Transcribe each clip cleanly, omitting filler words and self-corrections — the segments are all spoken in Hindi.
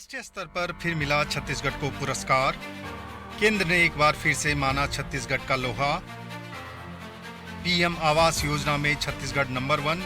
राष्ट्रीय स्तर पर फिर मिला छत्तीसगढ़ को पुरस्कार। केंद्र ने एक बार फिर से माना छत्तीसगढ़ का लोहा। पीएम आवास योजना में छत्तीसगढ़ नंबर 1।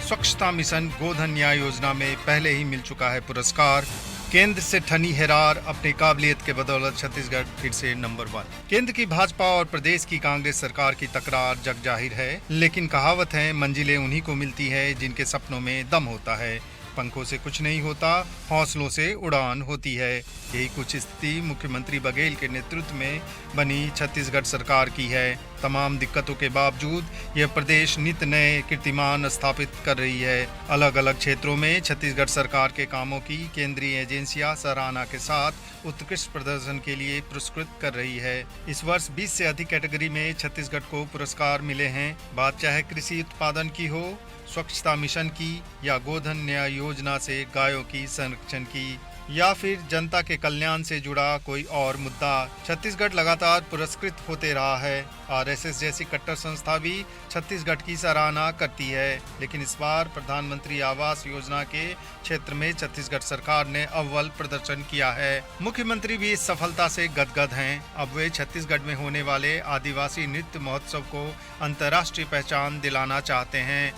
स्वच्छता मिशन गोधन न्याय योजना में पहले ही मिल चुका है पुरस्कार। केंद्र से ठनी हेरार, अपनी काबिलियत के बदौलत छत्तीसगढ़ फिर से नंबर 1। केंद्र की भाजपा और प्रदेश की कांग्रेस सरकार की तकरार जग जाहिर है, लेकिन कहावत है मंजिलें उन्हीं को मिलती है जिनके सपनों में दम होता है। पंखों से कुछ नहीं होता, हौसलों से उड़ान होती है। यही कुछ स्थिति मुख्यमंत्री बघेल के नेतृत्व में बनी छत्तीसगढ़ सरकार की है। तमाम दिक्कतों के बावजूद यह प्रदेश नित नए कीर्तिमान स्थापित कर रही है। अलग अलग क्षेत्रों में छत्तीसगढ़ सरकार के कामों की केंद्रीय एजेंसियां सराहना के साथ उत्कृष्ट प्रदर्शन के लिए पुरस्कृत कर रही है। इस वर्ष 20 से अधिक कैटेगरी में छत्तीसगढ़ को पुरस्कार मिले हैं। बात चाहे कृषि उत्पादन की हो, स्वच्छता मिशन की, या गोधन न्याय योजना से गायों की संरक्षण की, या फिर जनता के कल्याण से जुड़ा कोई और मुद्दा, छत्तीसगढ़ लगातार पुरस्कृत होते रहा है। आरएसएस जैसी कट्टर संस्था भी छत्तीसगढ़ की सराहना करती है, लेकिन इस बार प्रधानमंत्री आवास योजना के क्षेत्र में छत्तीसगढ़ सरकार ने अव्वल प्रदर्शन किया है। मुख्यमंत्री भी इस सफलता से गदगद हैं। अब वे छत्तीसगढ़ में होने वाले आदिवासी नृत्य महोत्सव को अंतर्राष्ट्रीय पहचान दिलाना चाहते हैं।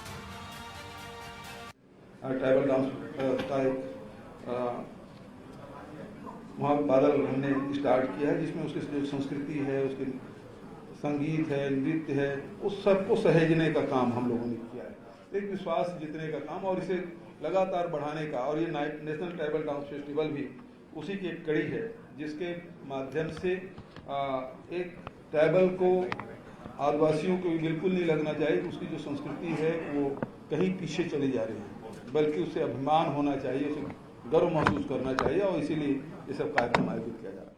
ट्राइबल डांस का एक वहाँ बादल हमने स्टार्ट किया है, जिसमें उसकी जो संस्कृति है, उसकी संगीत है, नृत्य है, उस सबको सहेजने का काम हम लोगों ने किया है। एक विश्वास जीतने का काम और इसे लगातार बढ़ाने का, और ये नेशनल ट्राइबल डांस फेस्टिवल भी उसी की एक कड़ी है, जिसके माध्यम से एक ट्राइबल को, आदिवासियों को बिल्कुल नहीं लगना चाहिए उसकी जो संस्कृति है वो कहीं पीछे चली जा रही है, बल्कि उससे अभिमान होना चाहिए, उसे गर्व महसूस करना चाहिए, और इसीलिए ये सब कार्यक्रम आयोजित किया जा रहा है।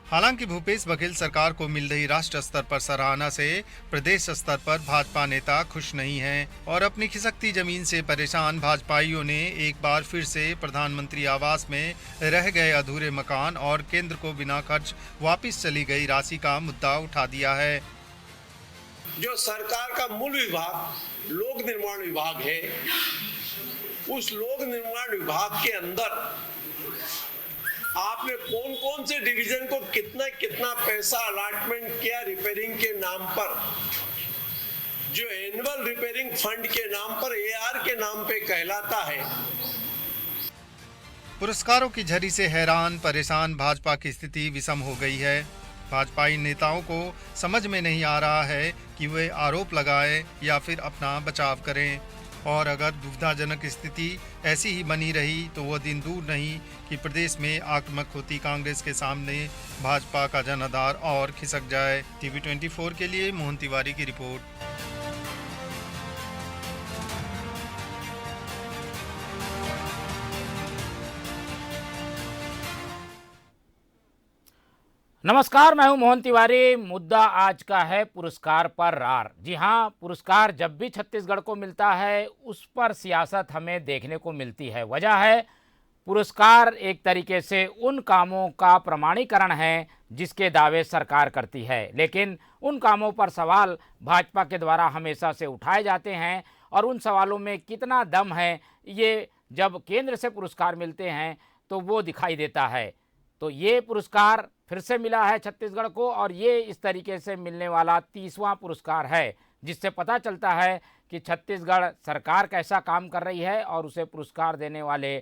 हालांकि भूपेश बघेल सरकार को मिल रही राष्ट्र स्तर पर सराहना से प्रदेश स्तर पर भाजपा नेता खुश नहीं हैं, और अपनी खिसकती जमीन से परेशान भाजपाइयों ने एक बार फिर से प्रधानमंत्री आवास में रह गए अधूरे मकान और केंद्र को बिना खर्च वापिस चली गई राशि का मुद्दा उठा दिया है। जो सरकार का मूल विभाग लोक निर्माण विभाग है, उस लोक निर्माण विभाग के अंदर आपने कौन कौन से डिवीजन को कितना कितना पैसा अलॉटमेंट किया रिपेयरिंग के नाम पर, जो एनुअल रिपेयरिंग फंड के नाम पर एआर के नाम पे कहलाता है। पुरस्कारों की झड़ी से हैरान परेशान भाजपा की स्थिति विषम हो गई है। भाजपाई नेताओं को समझ में नहीं आ रहा है कि वे आरोप लगाएं या फिर अपना बचाव करें, और अगर दुविधाजनक स्थिति ऐसी ही बनी रही तो वह दिन दूर नहीं कि प्रदेश में आक्रामक होती कांग्रेस के सामने भाजपा का जनाधार और खिसक जाए। टीवी 24 के लिए मोहन तिवारी की रिपोर्ट। नमस्कार, मैं हूं मोहन तिवारी। मुद्दा आज का है पुरस्कार पर रार। जी हां, पुरस्कार जब भी छत्तीसगढ़ को मिलता है उस पर सियासत हमें देखने को मिलती है। वजह है पुरस्कार एक तरीके से उन कामों का प्रमाणीकरण है जिसके दावे सरकार करती है, लेकिन उन कामों पर सवाल भाजपा के द्वारा हमेशा से उठाए जाते हैं, और उन सवालों में कितना दम है ये जब केंद्र से पुरस्कार मिलते हैं तो वो दिखाई देता है। तो ये पुरस्कार फिर से मिला है छत्तीसगढ़ को, और ये इस तरीके से मिलने वाला 30वां पुरस्कार है, जिससे पता चलता है कि छत्तीसगढ़ सरकार कैसा काम कर रही है और उसे पुरस्कार देने वाले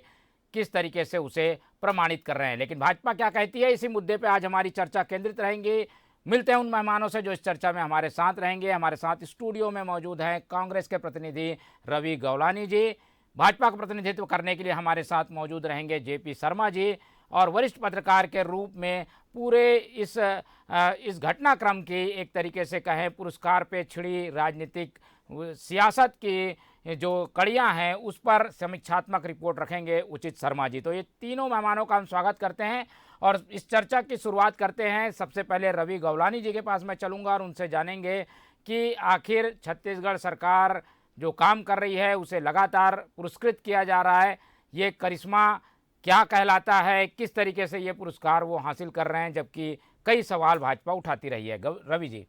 किस तरीके से उसे प्रमाणित कर रहे हैं। लेकिन भाजपा क्या कहती है, इसी मुद्दे पे आज हमारी चर्चा केंद्रित रहेंगी। मिलते हैं उन मेहमानों से जो इस चर्चा में हमारे साथ रहेंगे। हमारे साथ स्टूडियो में मौजूद हैं कांग्रेस के प्रतिनिधि रवि गौलानी जी, भाजपा का प्रतिनिधित्व करने के लिए हमारे साथ मौजूद रहेंगे जेपी शर्मा जी, और वरिष्ठ पत्रकार के रूप में पूरे इस घटनाक्रम की एक तरीके से कहें पुरस्कार पे छिड़ी राजनीतिक सियासत की जो कड़ियां हैं उस पर समीक्षात्मक रिपोर्ट रखेंगे उचित शर्मा जी। तो ये तीनों मेहमानों का हम स्वागत करते हैं और इस चर्चा की शुरुआत करते हैं। सबसे पहले रवि गौलानी जी के पास मैं चलूँगा और उनसे जानेंगे कि आखिर छत्तीसगढ़ सरकार जो काम कर रही है उसे लगातार पुरस्कृत किया जा रहा है, ये करिश्मा क्या कहलाता है, किस तरीके से ये पुरस्कार वो हासिल कर रहे हैं, जबकि कई सवाल भाजपा उठाती रही है। रवि जी।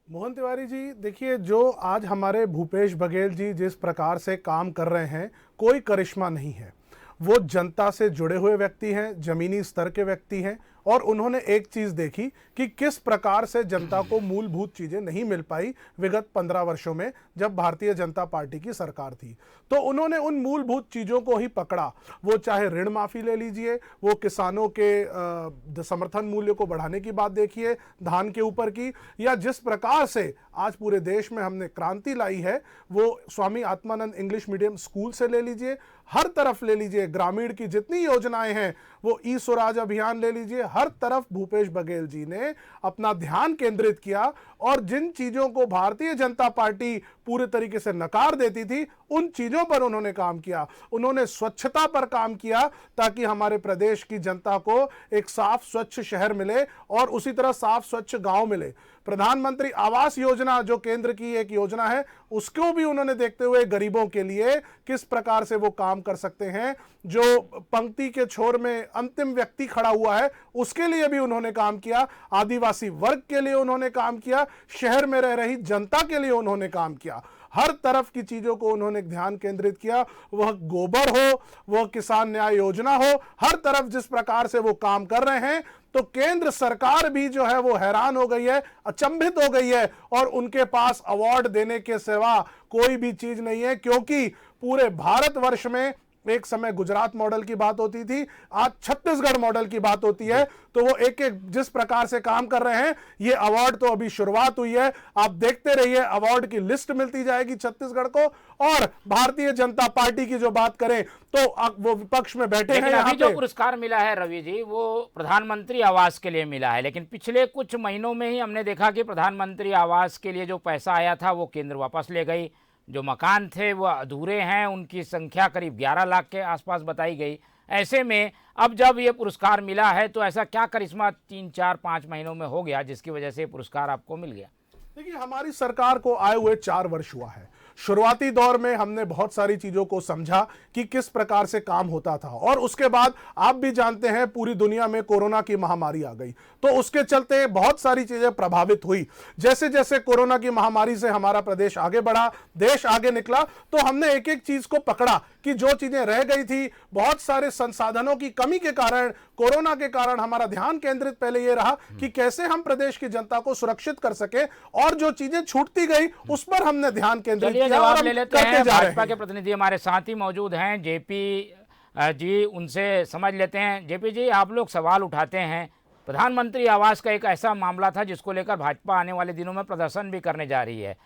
मोहन तिवारी जी, देखिए, जो आज हमारे भूपेश बघेल जी जिस प्रकार से काम कर रहे हैं, कोई करिश्मा नहीं है। वो जनता से जुड़े हुए व्यक्ति हैं, जमीनी स्तर के व्यक्ति हैं, और उन्होंने एक चीज देखी कि किस प्रकार से जनता को मूलभूत चीजें नहीं मिल पाई विगत 15 वर्षों में जब भारतीय जनता पार्टी की सरकार थी। तो उन्होंने उन मूलभूत चीजों को ही पकड़ा, वो चाहे ऋण माफी ले लीजिए, वो किसानों के समर्थन मूल्य को बढ़ाने की बात देखिए धान के ऊपर की, या जिस प्रकार से आज पूरे देश में हमने क्रांति लाई है वो Swami Atmanand English medium school से ले लीजिए, हर तरफ ले लीजिए, ग्रामीण की जितनी योजनाएं हैं, वो ई स्वराज अभियान ले लीजिए, हर तरफ भूपेश बघेल जी ने अपना ध्यान केंद्रित किया। और जिन चीजों को भारतीय जनता पार्टी पूरे तरीके से नकार देती थी उन चीजों पर उन्होंने काम किया। उन्होंने स्वच्छता पर काम किया ताकि हमारे प्रदेश की जनता को एक साफ स्वच्छ शहर मिले और उसी तरह साफ स्वच्छ गांव मिले। प्रधानमंत्री आवास योजना जो केंद्र की एक योजना है, उसको भी उन्होंने देखते हुए गरीबों के लिए किस प्रकार से वो काम कर सकते हैं, जो पंक्ति के छोर में अंतिम व्यक्ति खड़ा हुआ है उसके लिए भी उन्होंने काम किया, आदिवासी वर्ग के लिए उन्होंने काम किया, शहर में रह रही जनता के लिए उन्होंने काम किया। हर तरफ की चीजों को उन्होंने ध्यान केंद्रित किया, वह गोबर हो, वह किसान न्याय योजना हो, हर तरफ जिस प्रकार से वो काम कर रहे हैं, तो केंद्र सरकार भी जो है वो हैरान हो गई है, अचंभित हो गई है, और उनके पास अवार्ड देने के सिवा कोई भी चीज नहीं है। क्योंकि पूरे भारतवर्ष में एक समय गुजरात मॉडल की बात होती थी, आज छत्तीसगढ़ मॉडल की बात होती है। तो वो एक एक जिस प्रकार से काम कर रहे हैं, ये अवार्ड तो अभी शुरुआत हुई है, आप देखते रहिए, अवार्ड की लिस्ट मिलती जाएगी छत्तीसगढ़ को। और भारतीय जनता पार्टी की जो बात करें तो वो विपक्ष में बैठे हैं। अभी जो पुरस्कार मिला है रवि जी, वो प्रधानमंत्री आवास के लिए मिला है, लेकिन पिछले कुछ महीनों में ही हमने देखा कि प्रधानमंत्री आवास के लिए जो पैसा आया था वो केंद्र वापस ले गई। जो मकान थे वो अधूरे हैं, उनकी संख्या करीब 11 लाख के आसपास बताई गई। ऐसे में अब जब ये पुरस्कार मिला है तो ऐसा क्या करिश्मा 3, 4, 5 महीनों में हो गया जिसकी वजह से पुरस्कार आपको मिल गया? देखिए, हमारी सरकार को आए हुए 4 वर्ष हुआ है। शुरुआती दौर में हमने बहुत सारी चीजों को समझा कि किस प्रकार से काम होता था, और उसके बाद आप भी जानते हैं पूरी दुनिया में कोरोना की महामारी आ गई, तो उसके चलते बहुत सारी चीजें प्रभावित हुई। जैसे जैसे कोरोना की महामारी से हमारा प्रदेश आगे बढ़ा, देश आगे निकला, तो हमने एक एक चीज को पकड़ा कि जो चीजें रह गई थी, बहुत सारे संसाधनों की कमी के कारण, कोरोना के कारण हमारा ध्यान केंद्रित पहले ये रहा कि कैसे हम प्रदेश की जनता को सुरक्षित कर सके, और जो चीजें छूटती गई उस पर हमने ध्यान केंद्रित किया। जवाब ले लेते हैं, भाजपा के प्रतिनिधि हमारे साथ ही मौजूद हैं, जेपी जी, उनसे समझ लेते हैं। जेपी जी, आप लोग सवाल उठाते हैं, प्रधानमंत्री आवास का एक ऐसा मामला था जिसको लेकर भाजपा आने वाले दिनों में प्रदर्शन भी करने जा रही है।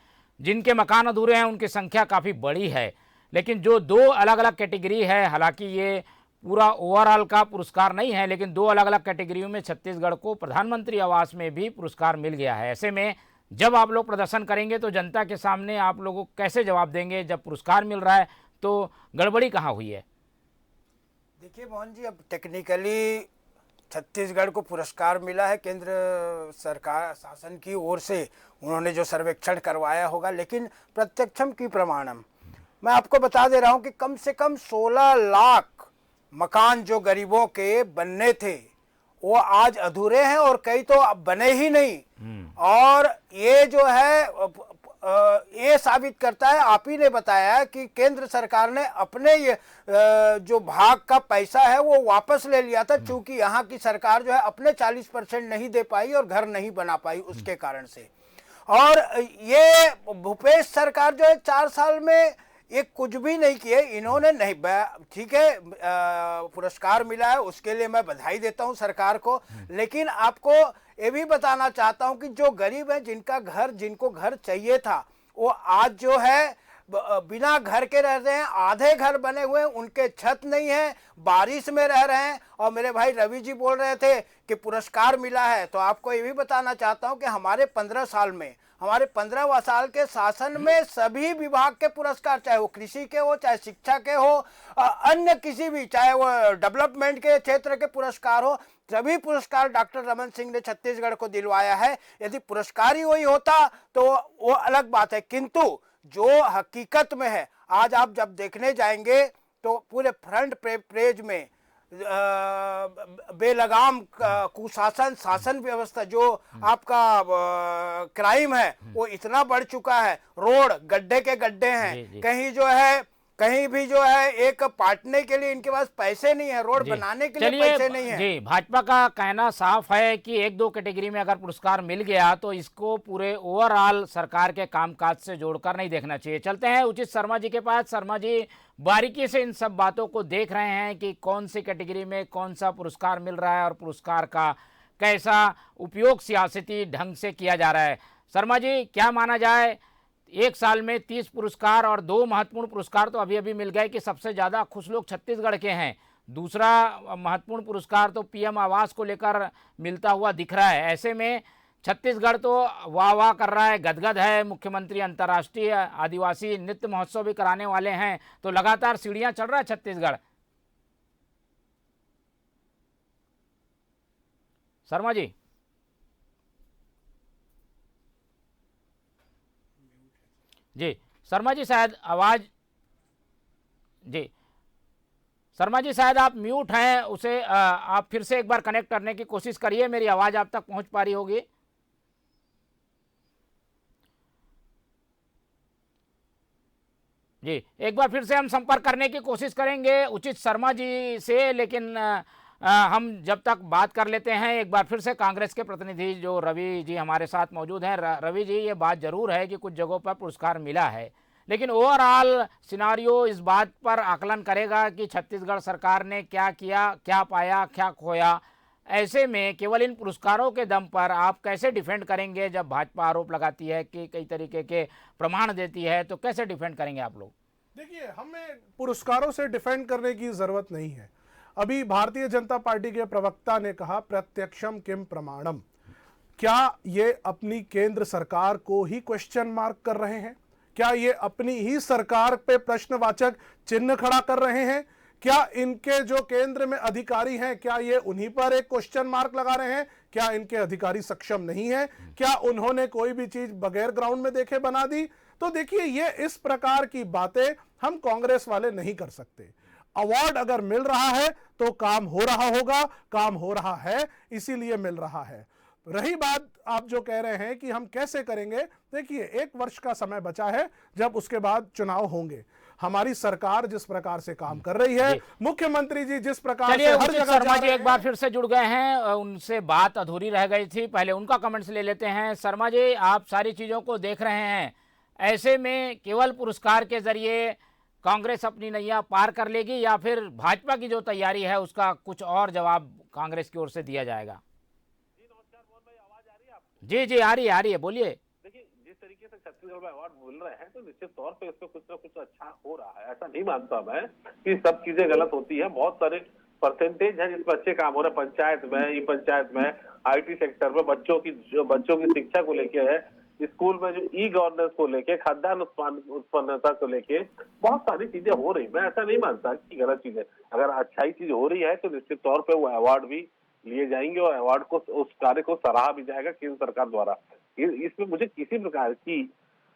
जिनके मकान अधूरे हैं उनकी संख्या काफ़ी बड़ी है, लेकिन जो 2 अलग अलग कैटेगरी है, हालांकि ये पूरा ओवरऑल का पुरस्कार नहीं है, लेकिन 2 अलग अलग कैटेगरियों में छत्तीसगढ़ को प्रधानमंत्री आवास में भी पुरस्कार मिल गया है। ऐसे में जब आप लोग प्रदर्शन करेंगे तो जनता के सामने आप लोगों को कैसे जवाब देंगे? जब पुरस्कार मिल रहा है तो गड़बड़ी कहाँ हुई है? देखिए मोहन जी, अब टेक्निकली छत्तीसगढ़ को पुरस्कार मिला है केंद्र सरकार शासन की ओर से, उन्होंने जो सर्वेक्षण करवाया होगा, लेकिन प्रत्यक्षम की प्रमाणम मैं आपको बता दे रहा हूं कि कम से कम 16 लाख मकान जो गरीबों के बनने थे वो आज अधूरे हैं, और कई तो अब बने ही नहीं। और ये जो है ये साबित करता है, आप ही ने बताया कि केंद्र सरकार ने अपने ये जो भाग का पैसा है वो वापस ले लिया था, क्योंकि यहाँ की सरकार जो है अपने 40% नहीं दे पाई और घर नहीं बना पाई उसके कारण से। और ये भूपेश सरकार जो है 4 साल में ये कुछ भी नहीं किए इन्होंने। नहीं, ठीक है, पुरस्कार मिला है उसके लिए मैं बधाई देता हूं सरकार को, लेकिन आपको ये भी बताना चाहता हूं कि जो गरीब है, जिनको घर चाहिए था, वो आज जो है बिना घर के रह रहे हैं, आधे घर बने हुए हैं, उनके छत नहीं है, बारिश में रह रहे हैं। और मेरे भाई रवि जी बोल रहे थे कि पुरस्कार मिला है, तो आपको ये भी बताना चाहता हूं कि हमारे 15 साल में, हमारे 15 साल के शासन में सभी विभाग के पुरस्कार, चाहे वो कृषि के हो, चाहे शिक्षा के हो, अन्य किसी भी, चाहे वो डेवलपमेंट के क्षेत्र के पुरस्कार हो, सभी पुरस्कार डॉक्टर रमन सिंह ने छत्तीसगढ़ को दिलवाया है। यदि पुरस्कार ही वही होता तो वो अलग बात है, किंतु जो हकीकत में है, आज आप जब देखने जाएंगे तो पूरे फ्रंट पेज में बेलगाम कुशासन, शासन व्यवस्था, जो आपका क्राइम है वो इतना बढ़ चुका है। रोड गड्ढे के गड्ढे हैं, कहीं जो है कहीं भी जो है एक पाटने के लिए इनके पास पैसे नहीं है, रोड बनाने के लिए पैसे नहीं है। जी, भाजपा का कहना साफ है कि एक दो कैटेगरी में अगर पुरस्कार मिल गया तो इसको पूरे ओवरऑल सरकार के कामकाज से जोड़कर नहीं देखना चाहिए। चलते हैं उचित शर्मा जी के पास। शर्मा जी बारीकी से इन सब बातों को देख रहे हैं कि कौन सी कैटेगरी में कौन सा पुरस्कार मिल रहा है और पुरस्कार का कैसा उपयोग सियासती ढंग से किया जा रहा है। शर्मा जी, क्या माना जाए, एक साल में 30 पुरस्कार और 2 महत्वपूर्ण पुरस्कार तो अभी अभी मिल गए कि सबसे ज़्यादा खुश लोग छत्तीसगढ़ के हैं। दूसरा महत्वपूर्ण पुरस्कार तो पीएम आवास को लेकर मिलता हुआ दिख रहा है। ऐसे में छत्तीसगढ़ तो वाह वाह कर रहा है, गदगद है। मुख्यमंत्री अंतर्राष्ट्रीय आदिवासी नृत्य महोत्सव भी कराने वाले हैं, तो लगातार सीढ़ियां चढ़ रहा है छत्तीसगढ़। शर्मा जी, जी शर्मा जी शायद आवाज, जी शर्मा जी शायद आप म्यूट हैं, उसे आप फिर से एक बार कनेक्ट करने की कोशिश करिए, मेरी आवाज आप तक पहुंच पा रही होगी। जी, एक बार फिर से हम संपर्क करने की कोशिश करेंगे उचित शर्मा जी से, लेकिन हम जब तक बात कर लेते हैं एक बार फिर से कांग्रेस के प्रतिनिधि जो रवि जी हमारे साथ मौजूद हैं। रवि जी, ये बात जरूर है कि कुछ जगहों पर पुरस्कार मिला है, लेकिन ओवरऑल सिनारियो इस बात पर आकलन करेगा कि छत्तीसगढ़ सरकार ने क्या किया, क्या पाया, क्या खोया। ऐसे में केवल इन पुरस्कारों के दम पर आप कैसे डिफेंड करेंगे? जब भाजपा आरोप लगाती है कि कई तरीके के प्रमाण देती है, तो कैसे डिफेंड करेंगे आप लोग? देखिए, हमें पुरस्कारों से डिफेंड करने की जरूरत नहीं है। अभी भारतीय जनता पार्टी के प्रवक्ता ने कहा प्रत्यक्षम किम प्रमाणम। क्या ये अपनी केंद्र सरकार को ही क्वेश्चन मार्क कर रहे हैं? क्या ये अपनी ही सरकार पे प्रश्नवाचक चिन्ह खड़ा कर रहे हैं? क्या इनके जो केंद्र में अधिकारी हैं, क्या ये उन्हीं पर एक क्वेश्चन मार्क लगा रहे हैं? क्या इनके अधिकारी सक्षम नहीं है? क्या उन्होंने कोई भी चीज बगैर ग्राउंड में देखे बना दी? तो देखिए, ये इस प्रकार की बातें हम कांग्रेस वाले नहीं कर सकते। अवार्ड अगर मिल रहा है तो काम हो रहा होगा, काम हो रहा है इसीलिए मिल रहा है। रही बात आप जो कह रहे हैं कि हम कैसे करेंगे, देखिए 1 वर्ष का समय बचा है, जब उसके बाद चुनाव होंगे। हमारी सरकार जिस प्रकार से काम कर रही है, मुख्यमंत्री जी जिस प्रकार से हर जगह शर्मा जी एक बार फिर से जुड़ गए हैं, उनसे बात अधूरी रह गई थी, पहले उनका कमेंट्स ले लेते हैं। शर्मा जी, आप सारी चीजों को देख रहे हैं, ऐसे में केवल पुरस्कार के जरिए कांग्रेस अपनी नैया पार कर लेगी या फिर भाजपा की जो तैयारी है उसका कुछ और जवाब कांग्रेस की ओर से दिया जाएगा? जी नमस्कार मोहन भाई, आवाज आ रही है आपको? जी आ रही है, बोलिए। देखिए, जिस तरीके से छत्तीसगढ़ में अवार्ड मिल रहे हैं तो निश्चित तौर पे इसमें कुछ ना कुछ अच्छा हो रहा है। ऐसा नहीं मानता मैं कि सब चीजें गलत होती है। बहुत सारे परसेंटेज है जिसमें अच्छे काम हो रहे हैं, पंचायत में, ई पंचायत में, IT सेक्टर में, बच्चों की शिक्षा को लेके है, स्कूल में जो ई गवर्नेंस को लेके, खाद्यान्न उत्पन्नता को लेके बहुत सारी चीजें हो रही। मैं ऐसा नहीं मानता कि गलत चीजें, अगर अच्छाई चीज हो रही है तो निश्चित तौर पे वो अवार्ड भी लिए जाएंगे और अवार्ड को, उस कार्य को सराहा भी जाएगा केंद्र सरकार द्वारा। इसमें मुझे किसी प्रकार की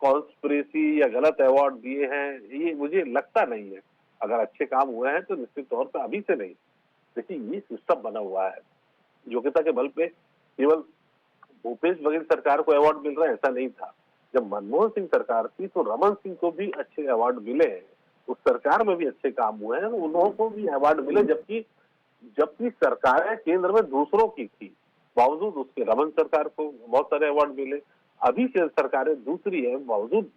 कॉन्स्पिरेसी या गलत अवार्ड दिए हैं ये मुझे लगता नहीं है। अगर अच्छे काम हुए हैं तो निश्चित तौर पर अभी से नहीं। देखिए, ये सिस्टम बना हुआ है, योग्यता के बल पे केवल भूपेश बघेल सरकार को अवार्ड मिल रहा है ऐसा नहीं था। जब मनमोहन सिंह सरकार थी तो रमन सिंह को भी अच्छे अवार्ड मिले हैं, उस सरकार में भी अच्छे काम हुए हैं, उनको भी अवार्ड मिले। जबकि सरकारें केंद्र में दूसरों की थी, बावजूद उसके रमन सरकार को बहुत सारे अवार्ड मिले। अभी के सरकारें दूसरी है बावजूद,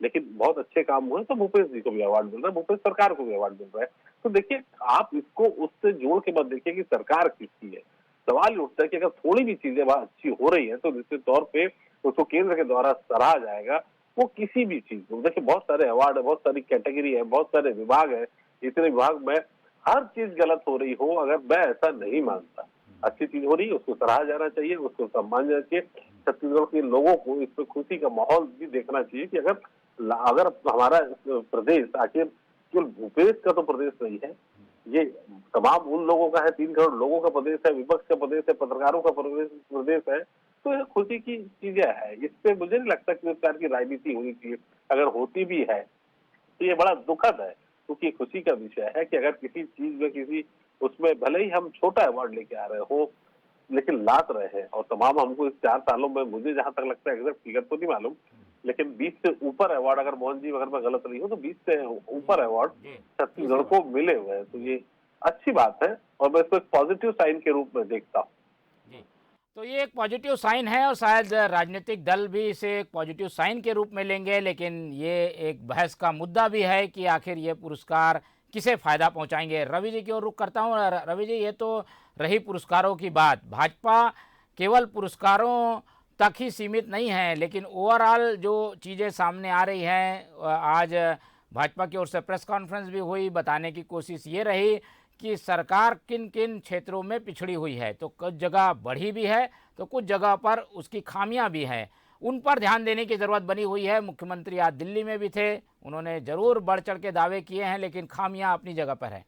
लेकिन बहुत अच्छे काम हुए तो भूपेश जी को भी अवार्ड मिल रहा है, भूपेश सरकार को भी अवार्ड मिल रहा है। तो देखिए, आप इसको उससे जोड़ के मत देखिए कि सरकार किसकी है। सवाल उठता है कि अगर थोड़ी भी चीजें वहां अच्छी हो रही है तो निश्चित तौर पे उसको केंद्र के द्वारा सराहा जाएगा। वो किसी भी चीज को, देखिए बहुत सारे अवार्ड है, बहुत सारी कैटेगरी है, बहुत सारे विभाग है, इतने विभाग में हर चीज गलत हो रही हो, अगर मैं ऐसा नहीं मानता। अच्छी चीज हो रही है उसको सराहा जाना चाहिए, उसको सम्मान जाना चाहिए। छत्तीसगढ़ के लोगों को इसमें खुशी का माहौल भी देखना चाहिए कि अगर हमारा प्रदेश आखिर केवल भूपेश का तो प्रदेश नहीं है, ये तमाम उन लोगों का है, 3 करोड़ लोगों का प्रदेश है, विपक्ष का प्रदेश है, पत्रकारों का प्रदेश है, तो ये खुशी की चीजें है। इस पे मुझे नहीं लगता कि इस प्रकार की राजनीति होनी चाहिए। अगर होती भी है तो ये बड़ा दुखद है, क्योंकि खुशी का विषय है कि अगर किसी चीज में, किसी उसमें भले ही हम छोटा अवार्ड लेके आ रहे हो लेकिन लात रहे हैं, और तमाम हमको इस 4 सालों में, मुझे जहां तक लगता है एग्जैक्ट फिगर तो नहीं मालूम, लेकिन 20 से ऊपर अवार्ड, अगर मोहन जी अगर मैं गलत नहीं हूँ तो 20 से ऊपर अवार्ड छत्तीसगढ़ को मिले हुए हैं, तो ये अच्छी बात है और मैं इसको एक पॉजिटिव साइन के रूप में देखता हूँ। तो ये एक पॉजिटिव साइन है और शायद राजनीतिक दल भी इसे एक पॉजिटिव साइन के रूप में लेंगे, लेकिन ये एक बहस का मुद्दा भी है कि आखिर ये पुरस्कार किसे फ़ायदा पहुंचाएंगे। रवि जी की ओर रुख करता हूं। रवि जी, ये तो रही पुरस्कारों की बात। भाजपा केवल पुरस्कारों तक ही सीमित नहीं है, लेकिन ओवरऑल जो चीज़ें सामने आ रही हैं, आज भाजपा की ओर से प्रेस कॉन्फ्रेंस भी हुई, बताने की कोशिश ये रही कि सरकार किन किन क्षेत्रों में पिछड़ी हुई है। तो कुछ जगह बढ़ी भी है तो कुछ जगह पर उसकी खामियां भी हैं, उन पर ध्यान देने की ज़रूरत बनी हुई है। मुख्यमंत्री आज दिल्ली में भी थे, उन्होंने ज़रूर बढ़ चढ़ के दावे किए हैं, लेकिन खामियां अपनी जगह पर है।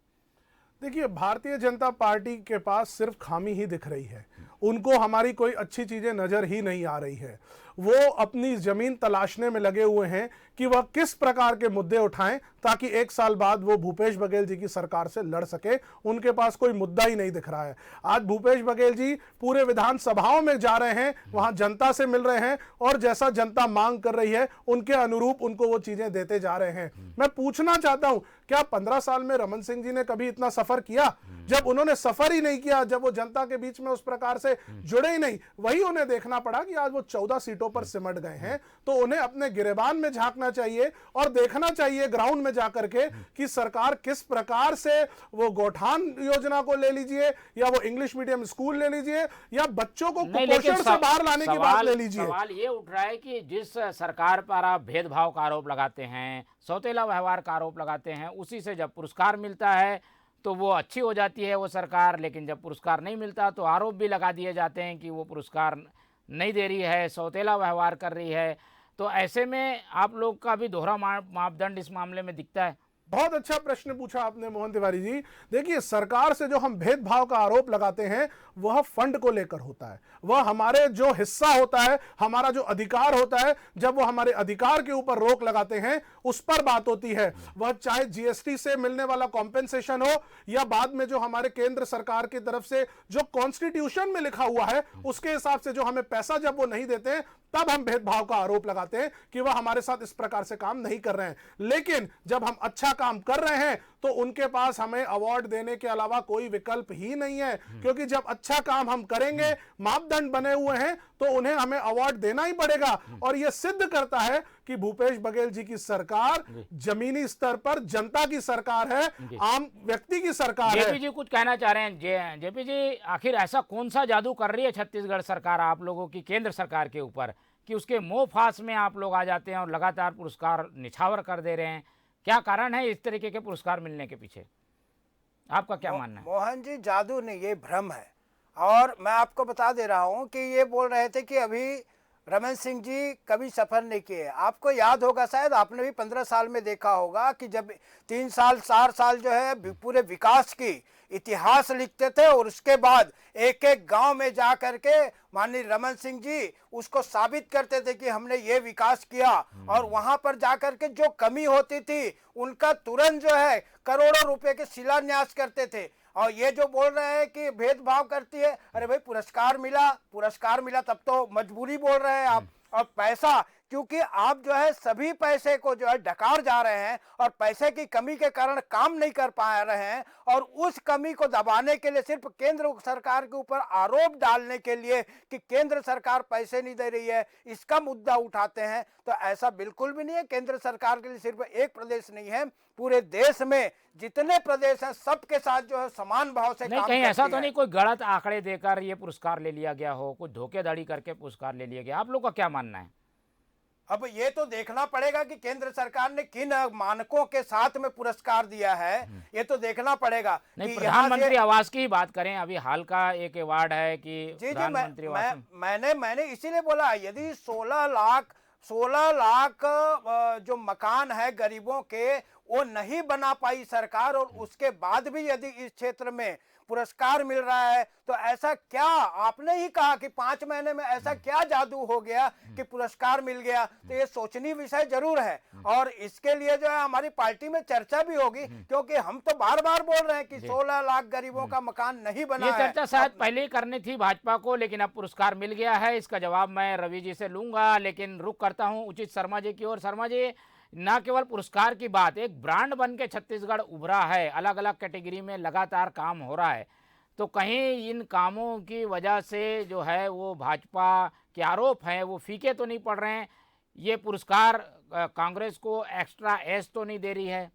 देखिए, भारतीय जनता पार्टी के पास सिर्फ खामी ही दिख रही है, उनको हमारी कोई अच्छी चीजें नजर ही नहीं आ रही है। वो अपनी जमीन तलाशने में लगे हुए हैं कि वह किस प्रकार के मुद्दे उठाएं ताकि 1 साल बाद वो भूपेश बघेल जी की सरकार से लड़ सके। उनके पास कोई मुद्दा ही नहीं दिख रहा है। आज भूपेश बघेल जी पूरे विधानसभाओं में जा रहे हैं, वहां जनता से मिल रहे हैं और जैसा जनता मांग कर रही है उनके अनुरूप उनको वो चीजें देते जा रहे हैं। मैं पूछना चाहता हूं, क्या 15 साल में रमन सिंह जी ने कभी इतना सफर किया? जब उन्होंने सफर ही नहीं किया, जब वो जनता के बीच में उस प्रकार से जुड़े ही नहीं, वही उन्हें देखना पड़ा कि आज वो 14 सीटों पर सिमट गए हैं। तो उन्हें अपने गिरेबान में झांकना चाहिए और देखना चाहिए ग्राउंड में जाकर के कि सरकार किस प्रकार से, वो गौठान योजना को ले लीजिए या वो इंग्लिश मीडियम स्कूल ले लीजिए या बच्चों को कुपोषण से बाहर लाने की बात ले लीजिए। सवाल ये उठ रहा है कि जिस सरकार पर आप भेदभाव का आरोप लगाते हैं, सौतेला व्यवहार का आरोप लगाते हैं, उसी से जब पुरस्कार मिलता है तो वो अच्छी हो जाती है वो सरकार, लेकिन जब पुरस्कार नहीं मिलता तो आरोप भी लगा दिए जाते हैं कि वो पुरस्कार नहीं दे रही है, सौतेला व्यवहार कर रही है। तो ऐसे में आप लोग का भी दोहरा मापदंड इस मामले में दिखता है। बहुत अच्छा प्रश्न पूछा आपने मोहन तिवारी जी। देखिए, सरकार से जो हम भेदभाव का आरोप लगाते हैं वह फंड को लेकर होता है, वह हमारे जो हिस्सा होता है, हमारा जो अधिकार होता है, जब वो हमारे अधिकार के ऊपर रोक लगाते हैं उस पर बात होती है। वह चाहे जीएसटी से मिलने वाला कॉम्पेंसेशन हो या बाद में जो हमारे केंद्र सरकार की तरफ से जो कॉन्स्टिट्यूशन में लिखा हुआ है उसके हिसाब से जो हमें पैसा जब वो नहीं देते हैं, तब हम भेदभाव का आरोप लगाते हैं कि वह हमारे साथ इस प्रकार से काम नहीं कर रहे हैं। लेकिन जब हम अच्छा काम कर रहे हैं तो उनके पास हमें अवार्ड देने के अलावा कोई विकल्प ही नहीं है, क्योंकि जब अच्छा काम हम करेंगे, मापदंड बने हुए हैं, तो उन्हें हमें अवार्ड देना ही पड़ेगा। और यह सिद्ध करता है कि भूपेश बघेल जी की सरकार जमीनी स्तर पर जनता की सरकार है, आम व्यक्ति की सरकार है। जेपी जी कुछ कहना चाह रहे हैं। जेपी जी, आखिर ऐसा कौन सा जादू कर रही है छत्तीसगढ़ सरकार आप लोगों की केंद्र सरकार के ऊपर कि उसके मोह फास में आप लोग आ जाते हैं और लगातार पुरस्कार निछावर कर दे रहे हैं? क्या कारण है इस तरीके के पुरस्कार मिलने के पीछे? आपका क्या मानना है? मोहन जी, जादू नहीं, ये भ्रम है। और मैं आपको बता दे रहा हूं कि ये बोल रहे थे कि अभी रमन सिंह जी कभी सफर नहीं किए। आपको याद होगा, शायद आपने भी 15 साल में देखा होगा कि जब 3 साल 4 साल जो है पूरे विकास की इतिहास लिखते थे और उसके बाद एक एक गांव में जा करके माननीय रमन सिंह जी उसको साबित करते थे कि हमने ये विकास किया, और वहां पर जाकर के जो कमी होती थी उनका तुरंत जो है करोड़ों रुपए के शिलान्यास करते थे। और ये जो बोल रहे हैं कि भेदभाव करती है, अरे भाई पुरस्कार मिला तब तो मजबूरी बोल रहे हैं आप। और पैसा, क्योंकि आप जो है सभी पैसे को जो है डकार जा रहे हैं और पैसे की कमी के कारण काम नहीं कर पा रहे हैं, और उस कमी को दबाने के लिए सिर्फ केंद्र सरकार के ऊपर आरोप डालने के लिए कि केंद्र सरकार पैसे नहीं दे रही है, इसका मुद्दा उठाते हैं। तो ऐसा बिल्कुल भी नहीं है। केंद्र सरकार के लिए सिर्फ एक प्रदेश नहीं है, पूरे देश में जितने प्रदेश हैं सबके साथ जो है समान भाव से नहीं, काम कहीं करती ऐसा तो है। नहीं कोई गलत आंकड़े देकर ये पुरस्कार ले लिया गया हो, कुछ धोखेधड़ी करके पुरस्कार ले लिया गया? आप लोग का क्या मानना है? अब ये तो देखना पड़ेगा कि केंद्र सरकार ने किन मानकों के साथ में पुरस्कार दिया है, ये तो देखना पड़ेगा। नहीं, कि यहाँ प्रधानमंत्री से आवास की ही बात करें, अभी हाल का एक अवार्ड है कि जी प्रधानमंत्री आवास में- मैंने इसीलिए बोला, यदि 16 लाख जो मकान है गरीबों के वो नहीं बना पाई सरकार, और उसके बाद भी यदि इस क्षेत्र में पुरस्कार मिल रहा है, तो ऐसा क्या, आपने ही कहा कि 5 महीने में ऐसा क्या जादू हो गया कि पुरस्कार मिल गया, तो ये सोचनीय विषय जरूर है। और इसके लिए जो है हमारी पार्टी में चर्चा भी होगी, क्योंकि हम तो बार बार बोल रहे हैं कि 16 लाख गरीबों का मकान नहीं बना ये है। चर्चा शायद पहले ही करनी थी भाजपा को, लेकिन अब पुरस्कार मिल गया है। इसका जवाब मैं रवि जी से लूंगा, लेकिन रुक करता हूं उचित शर्मा जी की ओर। शर्मा जी, न केवल पुरस्कार की बात, एक ब्रांड बन के छत्तीसगढ़ उभरा है, अलग अलग कैटेगरी में लगातार काम हो रहा है, तो कहीं इन कामों की वजह से जो है वो भाजपा के आरोप हैं वो फीके तो नहीं पड़ रहे हैं? ये पुरस्कार कांग्रेस को एक्स्ट्रा एज तो नहीं दे रही है?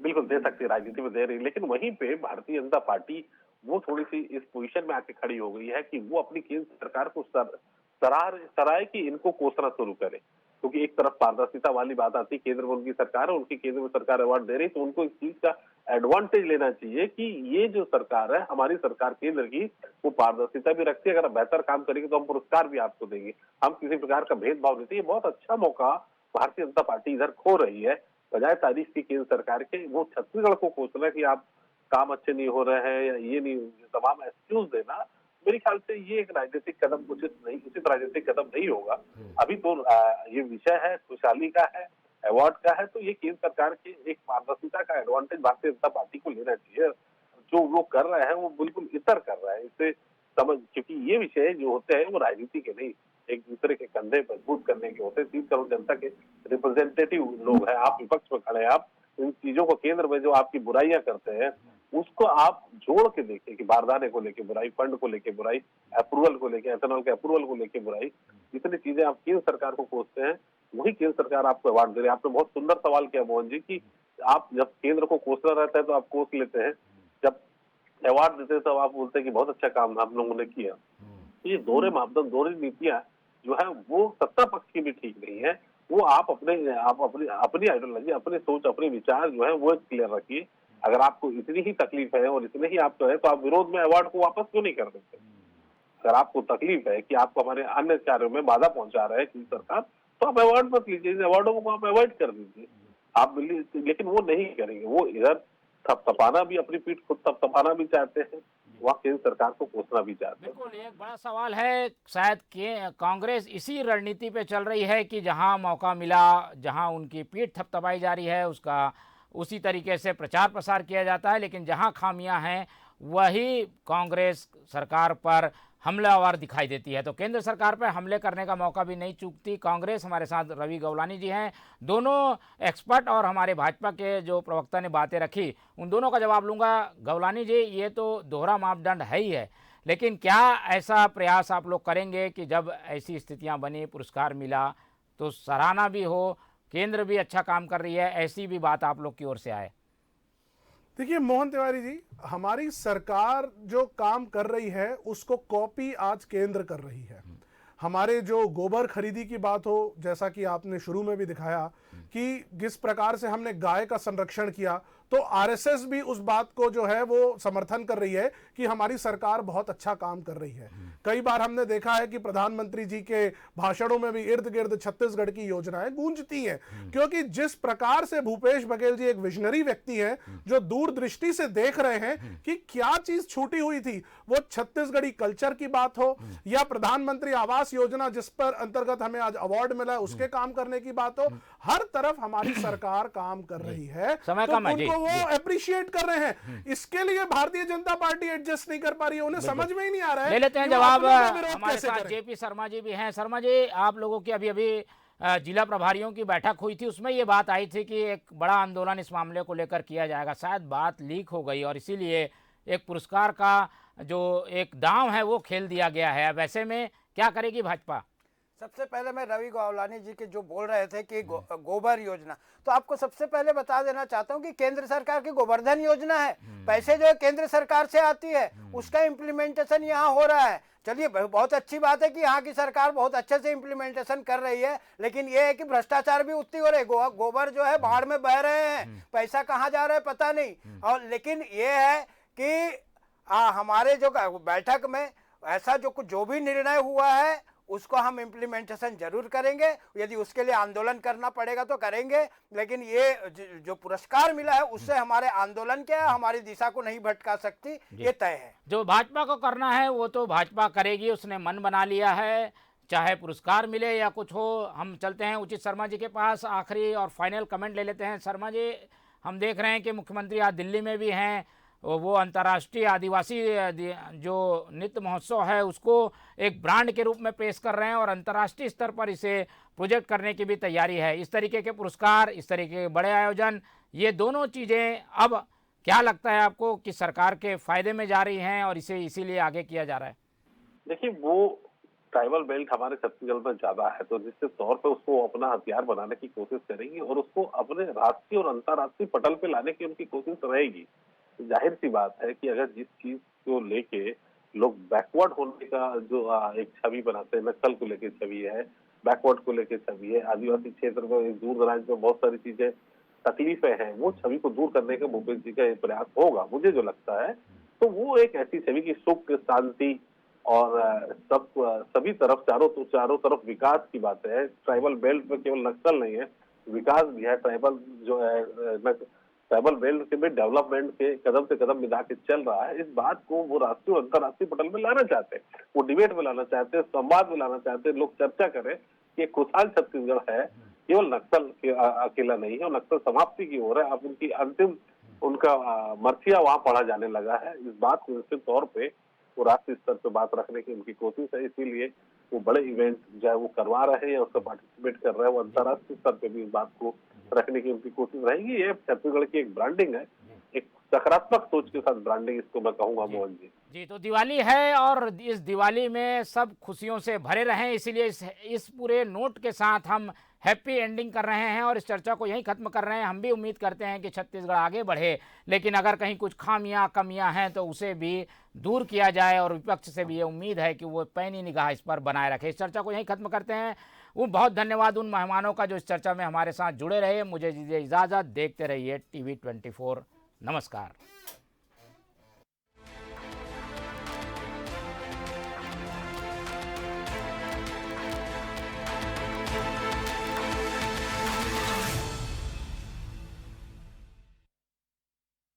बिल्कुल दे सकती है, राजनीति में दे रही है, लेकिन वहीं पे भारतीय जनता पार्टी वो थोड़ी सी इस पोजीशन में आके खड़ी हो गई है कि वो अपनी केंद्र सरकार को सराहे कि इनको कोसना शुरू करे। क्योंकि एक तरफ पारदर्शिता वाली बात आती है, केंद्र में उनकी सरकार है, उनकी केंद्र में सरकार अवार्ड दे रही, तो उनको इस चीज का एडवांटेज लेना चाहिए कि ये जो सरकार है, हमारी सरकार केंद्र की, वो पारदर्शिता भी रखती है, अगर आप बेहतर काम करेंगे तो हम पुरस्कार भी आपको देंगे, हम किसी प्रकार का भेदभाव नहीं देते। ये बहुत अच्छा मौका भारतीय जनता पार्टी इधर खो रही है, बजाय तारीफ की केंद्र सरकार के वो छत्तीसगढ़ को कोसना कि आप काम अच्छे नहीं हो रहे हैं या ये नहीं, तमाम एक्सक्यूज देना, मेरे ख्याल से ये एक राजनीतिक कदम उचित राजनीतिक कदम नहीं होगा। अभी तो ये विषय है, खुशहाली का है, अवार्ड का है, तो ये केंद्र सरकार के एक पारदर्शिता का एडवांटेज भारतीय जनता पार्टी को लेना चाहिए। जो वो कर रहे हैं वो बिल्कुल इतर कर रहे हैं, इससे समझ, क्योंकि ये विषय जो होते हैं वो राजनीति के नहीं, एक दूसरे के कंधे मजबूत करने के होते हैं। 3 करोड़ जनता के रिप्रेजेंटेटिव लोग हैं, आप विपक्ष में खड़े हैं, आप इन चीजों को केंद्र में जो आपकी बुराइयां करते हैं उसको आप जोड़ के देखें कि बारदाने को लेके बुराई, फंड को लेके बुराई, अप्रूवल को लेके, एथेनॉल के अप्रूवल को लेके बुराई, इतनी चीजें आप केंद्र सरकार को कोसते हैं, वही केंद्र सरकार आपको अवार्ड दे रही है। आपने बहुत सुंदर सवाल किया मोहन जी कि आप जब केंद्र को कोसना रहता है तो आप कोस लेते हैं, जब अवार्ड देते हैं तो आप बोलते हैं कि बहुत अच्छा काम आप लोगों ने किया। ये दोहरे मापदंड, दोहरी नीतियां जो है वो सत्ता पक्ष की भी ठीक नहीं है। वो आप अपनी आइडियोलॉजी, अपनी सोच, अपने विचार जो है वो क्लियर रखिए। अगर आपको इतनी ही तकलीफ है और इतने ही आपको है तो आप विरोध में अवार्ड को वापस क्यों नहीं कर देते? अगर आपको तकलीफ है कि आपको हमारे अन्य कार्यों में बाधा पहुंचा रहा है केंद्र सरकार, तो आप अवार्ड मत लीजिए, इन अवार्डों को आप अवॉइड कर दीजिए। आप लेकिन वो नहीं करेंगे, वो इधर थपथपाना भी, अपनी पीठ खुद थपथपाना भी चाहते हैं, वहाँ केंद्र सरकार को कोसना भी चाहते हैं। बिल्कुल, एक बड़ा सवाल है, शायद कांग्रेस इसी रणनीति पे चल रही है कि जहां मौका मिला, जहां उनकी पीठ थपथपाई जा रही है, उसका उसी तरीके से प्रचार प्रसार किया जाता है, लेकिन जहां खामियां हैं वही कांग्रेस सरकार पर हमलावर दिखाई देती है। तो केंद्र सरकार पर हमले करने का मौका भी नहीं चूकती कांग्रेस। हमारे साथ रवि गौलानी जी हैं, दोनों एक्सपर्ट, और हमारे भाजपा के जो प्रवक्ता ने बातें रखी उन दोनों का जवाब लूँगा। गौलानी जी, ये तो दोहरा मापदंड है ही है, लेकिन क्या ऐसा प्रयास आप लोग करेंगे कि जब ऐसी स्थितियाँ बनी, पुरस्कार मिला, तो सराहना भी हो, केंद्र भी अच्छा काम कर रही है, ऐसी भी बात आप लोग की ओर से आए? देखिए मोहन तिवारी जी, हमारी सरकार जो काम कर रही है उसको कॉपी आज केंद्र कर रही है। हमारे जो गोबर खरीदी की बात हो, जैसा कि आपने शुरू में भी दिखाया कि जिस प्रकार से हमने गाय का संरक्षण किया, तो आरएसएस भी उस बात को जो है वो समर्थन कर रही है कि हमारी सरकार बहुत अच्छा काम कर रही है। कई बार हमने देखा है कि प्रधानमंत्री जी के भाषणों में भी इर्द गिर्द छत्तीसगढ़ की योजनाएं गूंजती हैं, क्योंकि जिस प्रकार से भूपेश बघेल जी एक विजनरी व्यक्ति हैं जो दूरदृष्टि से देख रहे हैं कि क्या चीज छूटी हुई थी, वो छत्तीसगढ़ी कल्चर की बात हो या प्रधानमंत्री आवास योजना जिस पर अंतर्गत हमें आज अवार्ड मिला है उसके काम करने की बात हो, हर तरफ हमारी सरकार काम कर रही है, तो उनको वो अप्रिशिएट कर रहे हैं। इसके लिए भारतीय जनता पार्टी एडजस्ट नहीं कर पा रही है, उन्हें समझ में ही नहीं आ रहा है। ले लेते हैं जवाब, हमारे साथ जेपी शर्मा जी भी हैं। शर्मा जी, आप लोगों की अभी जिला प्रभारियों की बैठक हुई थी, उसमें ये बात आई थी कि एक बड़ा आंदोलन इस मामले को लेकर किया जाएगा, शायद बात लीक हो गई और इसीलिए एक पुरस्कार का जो एक दांव है वो खेल दिया गया है। अब ऐसे में क्या करेगी भाजपा? सबसे पहले मैं रवि गौलानी जी के जो बोल रहे थे कि गोबर योजना, तो आपको सबसे पहले बता देना चाहता हूं कि केंद्र सरकार की गोवर्धन योजना है, पैसे जो है केंद्र सरकार से आती है, उसका इम्प्लीमेंटेशन यहाँ हो रहा है। चलिए, बहुत अच्छी बात है कि यहाँ की सरकार बहुत अच्छे से इम्प्लीमेंटेशन कर रही है, लेकिन ये है कि भ्रष्टाचार भी उतनी हो रही है, गोबर जो है बाढ़ में बह रहे हैं, पैसा कहाँ जा रहा है पता नहीं। और लेकिन ये है कि हमारे जो बैठक में ऐसा जो भी निर्णय हुआ है उसको हम इम्प्लीमेंटेशन जरूर करेंगे। यदि उसके लिए आंदोलन करना पड़ेगा तो करेंगे, लेकिन ये जो पुरस्कार मिला है उससे हमारे आंदोलन क्या है, हमारी दिशा को नहीं भटका सकती, ये तय है। जो भाजपा को करना है वो तो भाजपा करेगी, उसने मन बना लिया है, चाहे पुरस्कार मिले या कुछ हो। हम चलते हैं उचित शर्मा जी के पास, आखिरी और फाइनल कमेंट ले लेते हैं। शर्मा जी, हम देख रहे हैं कि मुख्यमंत्री आज दिल्ली में भी हैं, वो अंतर्राष्ट्रीय आदिवासी जो नृत्य महोत्सव है उसको एक ब्रांड के रूप में पेश कर रहे हैं और अंतर्राष्ट्रीय स्तर पर इसे प्रोजेक्ट करने की भी तैयारी है। इस तरीके के पुरस्कार, इस तरीके के बड़े आयोजन, ये दोनों चीज़ें अब क्या लगता है आपको कि सरकार के फायदे में जा रही हैं और इसे इसीलिए आगे किया जा रहा है? देखिए, वो ट्राइबल बेल्ट हमारे छत्तीसगढ़ में ज्यादा है, तो निश्चित तौर पे उसको अपना हथियार बनाने की कोशिश करेंगी और उसको अपने राष्ट्रीय और अंतर्राष्ट्रीय पटल पे लाने की उनकी कोशिश रहेगी। जाहिर सी बात है कि अगर जिस चीज को लेके लोग बैकवर्ड होने का जो एक छवि बनाते हैं, नक्सल को लेके छवि है, बैकवर्ड को लेके छवि है, आदिवासी क्षेत्र में दूर दराज में बहुत सारी चीजें तकलीफें हैं, वो छवि को दूर करने का भूपेश जी का प्रयास होगा, मुझे जो लगता है। तो वो एक ऐसी छवि की सुख, शांति और सभी तरफ चारों तरफ विकास की बात है। ट्राइबल बेल्ट में केवल नक्सल नहीं है, विकास भी है। ट्राइबल जो है ट्राइबल बेल्ट में डेवलपमेंट के कदम से कदम मिला के चल रहा है। इस बात को वो राष्ट्रीय और अंतर्राष्ट्रीय पटल में लाना चाहते हैं, वो डिबेट में लाना चाहते हैं, संवाद में लाना चाहते हैं, लोग चर्चा करें कि खुशहाल छत्तीसगढ़ है, केवल नक्सल अकेला नहीं है और नक्सल समाप्ति की ओर है। अब उनकी अंतिम उनका मर्सिया वहां पढ़ा जाने लगा है। इस बात को निश्चित तौर पे वो राष्ट्रीय स्तर पे बात रखने की उनकी कोशिश है, इसीलिए वो बड़े इवेंट चाहे वो करवा रहे हैं या उसका पार्टिसिपेट कर रहे हैं, वो अंतर्राष्ट्रीय स्तर पे भी इस बात को रखने की उनकी कोशिश रहेगी। ये छत्तीसगढ़ की एक ब्रांडिंग है, एक सकारात्मक सोच के साथ ब्रांडिंग, इसको मैं कहूंगा मोहन जी। जी, तो दिवाली है और इस दिवाली में सब खुशियों से भरे रहें, इसीलिए इस पूरे नोट के साथ हम हैप्पी एंडिंग कर रहे हैं और इस चर्चा को यहीं ख़त्म कर रहे हैं। हम भी उम्मीद करते हैं कि छत्तीसगढ़ आगे बढ़े, लेकिन अगर कहीं कुछ खामियां कमियां हैं तो उसे भी दूर किया जाए और विपक्ष से भी ये उम्मीद है कि वो पैनी निगाह इस पर बनाए रखे। इस चर्चा को यहीं ख़त्म करते हैं। वो बहुत धन्यवाद उन मेहमानों का जो इस चर्चा में हमारे साथ जुड़े रहे। मुझे दीजिए इजाज़त, देखते रहिए TV 24। नमस्कार।